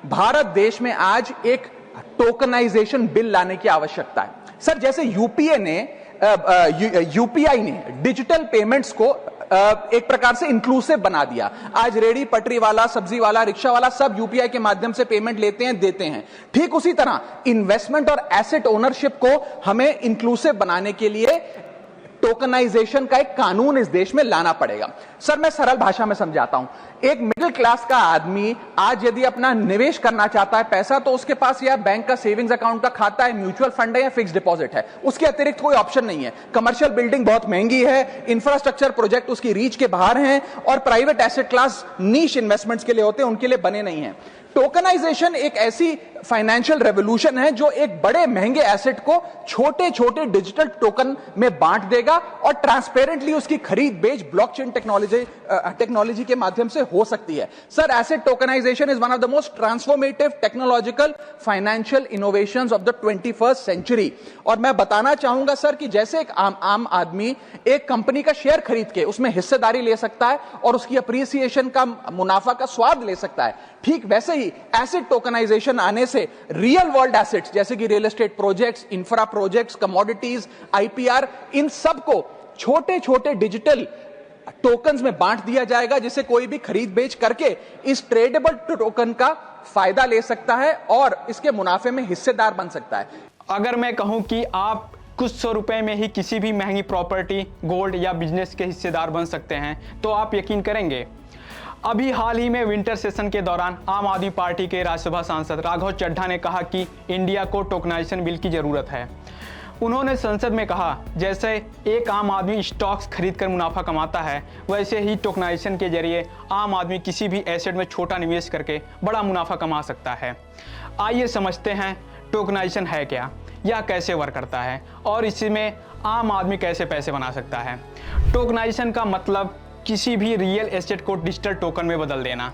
भारत देश में आज एक टोकनाइजेशन बिल लाने की आवश्यकता है। सर, जैसे यूपीआई ने डिजिटल पेमेंट्स को एक प्रकार से इंक्लूसिव बना दिया। आज रेडी पटरी वाला, सब्जी वाला, रिक्शा वाला सब यूपीआई के माध्यम से पेमेंट लेते हैं, देते हैं। ठीक उसी तरह इन्वेस्टमेंट और एसेट ओनरशिप को हमें इंक्लूसिव बनाने के लिए टोकनाइजेशन का एक कानून इस देश में लाना पड़ेगा। सर, मैं सरल भाषा में समझाता हूं। एक मिडिल क्लास का आदमी आज यदि अपना निवेश करना चाहता है पैसा, तो उसके पास या बैंक का सेविंग्स अकाउंट का खाता है, म्यूचुअल फंड है या फिक्स डिपॉजिट है। उसके अतिरिक्त कोई ऑप्शन नहीं है। कमर्शियल बिल्डिंग बहुत महंगी है, इंफ्रास्ट्रक्चर प्रोजेक्ट उसकी रीच के बाहर हैं, और प्राइवेट एसेट क्लास नीश इन्वेस्टमेंट्स के लिए होते हैं, उनके लिए बने नहीं है। टोकनाइजेशन एक ऐसी फाइनेंशियल रेवोल्यूशन है जो एक बड़े महंगे एसेट को छोटे छोटे डिजिटल टोकन में बांट देगा और ट्रांसपेरेंटली उसकी खरीद बेच ब्लॉकचेन टेक्नोलॉजी के माध्यम से हो सकती है। Sir, asset tokenization is one of the most transformative technological financial innovations of the 21st century. और मैं बताना चाहूंगा सर कि जैसे एक आम आदमी एक कंपनी का शेयर खरीद के उसमें हिस्सेदारी ले सकता है और उसकी अप्रिसिएशन का, मुनाफा का स्वाद ले सकता है, ठीक वैसे ही एसेट टोकनाइजेशन आने से रियल वर्ल्ड एसेट्स जैसे कि real estate projects, infra projects, commodities, IPR, इन सब को छोटे छोटे डिजिटल टोकन्स में बांट दिया जाएगा, जिसे कोई भी खरीद बेच करके इस ट्रेडेबल टोकन का फायदा ले सकता है और इसके मुनाफे में हिस्सेदार बन सकता है। अगर मैं कहूं कि आप कुछ 100 रुपए में ही किसी भी महंगी प्रॉपर्टी, गोल्ड या बिजनेस के हिस्सेदार बन सकते हैं, तो आप यकीन करेंगे? अभी हाल ही में विंटर सेशन के दौरान आम आदमी पार्टी के राज्यसभा सांसद राघव चड्ढा ने कहा कि इंडिया को टोकनाइजेशन बिल की जरूरत है। उन्होंने संसद में कहा, जैसे एक आम आदमी स्टॉक्स खरीदकर मुनाफा कमाता है, वैसे ही टोकनाइजेशन के जरिए आम आदमी किसी भी एसेट में छोटा निवेश करके बड़ा मुनाफा कमा सकता है। आइए समझते हैं टोकनाइजेशन है क्या, यह कैसे वर्क करता है और इसमें आम आदमी कैसे पैसे बना सकता है। टोकनाइजेशन का मतलब किसी भी रियल एस्टेट को डिजिटल टोकन में बदल देना।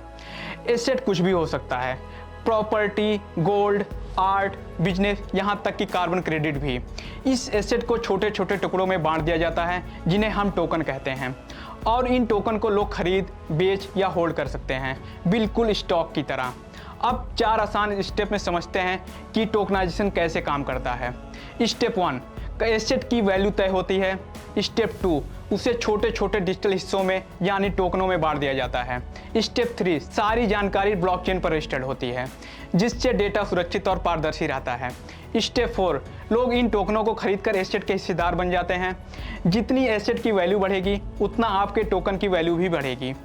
एसेट कुछ भी हो सकता है, प्रॉपर्टी, गोल्ड, आर्ट, बिजनेस, यहाँ तक कि कार्बन क्रेडिट भी। इस एसेट को छोटे छोटे टुकड़ों में बांट दिया जाता है, जिन्हें हम टोकन कहते हैं, और इन टोकन को लोग खरीद, बेच या होल्ड कर सकते हैं, बिल्कुल स्टॉक की तरह। अब 4 आसान स्टेप में समझते हैं कि टोकनाइजेशन कैसे काम करता है। स्टेप 1, एसेट की वैल्यू तय होती है। स्टेप 2, उसे छोटे छोटे डिजिटल हिस्सों में यानी टोकनों में बांट दिया जाता है। स्टेप 3, सारी जानकारी ब्लॉकचेन पर रजिस्टर्ड होती है, जिससे डेटा सुरक्षित और पारदर्शी रहता है। स्टेप 4, लोग इन टोकनों को खरीदकर एसेट के हिस्सेदार बन जाते हैं। जितनी एसेट की वैल्यू बढ़ेगी, उतना आपके टोकन की वैल्यू भी बढ़ेगी।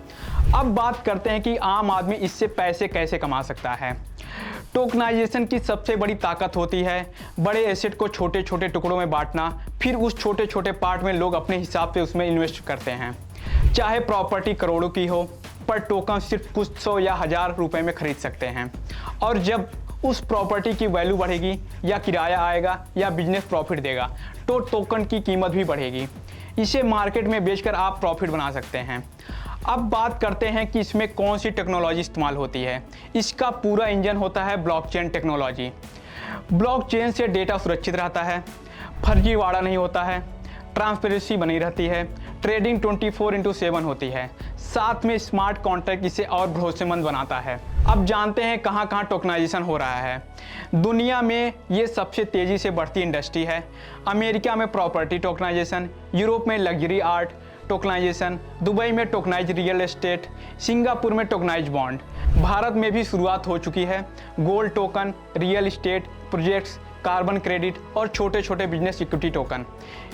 अब बात करते हैं कि आम आदमी इससे पैसे कैसे कमा सकता है। टोकनाइजेशन की सबसे बड़ी ताकत होती है बड़े एसेट को छोटे छोटे टुकड़ों में बांटना, फिर उस छोटे छोटे पार्ट में लोग अपने हिसाब से उसमें इन्वेस्ट करते हैं। चाहे प्रॉपर्टी करोड़ों की हो, पर टोकन सिर्फ कुछ 100 या 1000 रुपए में खरीद सकते हैं। और जब उस प्रॉपर्टी की वैल्यू बढ़ेगी या किराया आएगा या बिजनेस प्रॉफिट देगा, तो टोकन की कीमत भी बढ़ेगी। इसे मार्केट में बेचकर आप प्रॉफिट बना सकते हैं। अब बात करते हैं कि इसमें कौन सी टेक्नोलॉजी इस्तेमाल होती है। इसका पूरा इंजन होता है ब्लॉकचेन टेक्नोलॉजी। ब्लॉकचेन से डेटा सुरक्षित रहता है, फर्जीवाड़ा नहीं होता है, ट्रांसपेरेंसी बनी रहती है, ट्रेडिंग 24/7 होती है, साथ में स्मार्ट कॉन्ट्रैक्ट इसे और भरोसेमंद बनाता है। अब जानते हैं कहाँ कहाँ टोकनाइजेशन हो रहा है। दुनिया में ये सबसे तेज़ी से बढ़ती इंडस्ट्री है। अमेरिका में प्रॉपर्टी टोकनाइजेशन, यूरोप में लग्जरी आर्ट टोकनाइजेशन, दुबई में टोकनाइज रियल एस्टेट, सिंगापुर में टोकनाइज बॉन्ड। भारत में भी शुरुआत हो चुकी है। Gold token, real estate projects, carbon credit और छोटे छोटे बिजनेस इक्विटी टोकन।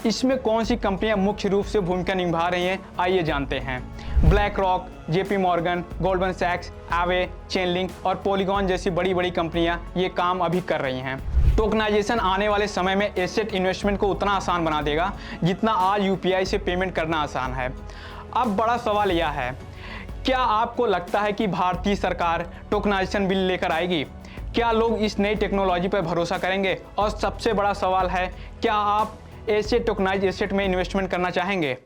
इसमें कौन सी कंपनियां मुख्य रूप से भूमिका निभा रही हैं, आइए जानते हैं। BlackRock, JP Morgan, Goldman सैक्स, एवे, चेनलिंक और पॉलीगॉन जैसी बड़ी बड़ी कंपनियां ये काम अभी कर रही हैं। टोकनाइजेशन आने वाले समय में एसेट इन्वेस्टमेंट को उतना आसान बना देगा जितना आज यूपीआई से पेमेंट करना आसान है। अब बड़ा सवाल यह है, क्या आपको लगता है कि भारतीय सरकार टोकनाइजेशन बिल लेकर आएगी? क्या लोग इस नई टेक्नोलॉजी पर भरोसा करेंगे? और सबसे बड़ा सवाल है, क्या आप ऐसे टोकनाइज एसेट में इन्वेस्टमेंट करना चाहेंगे?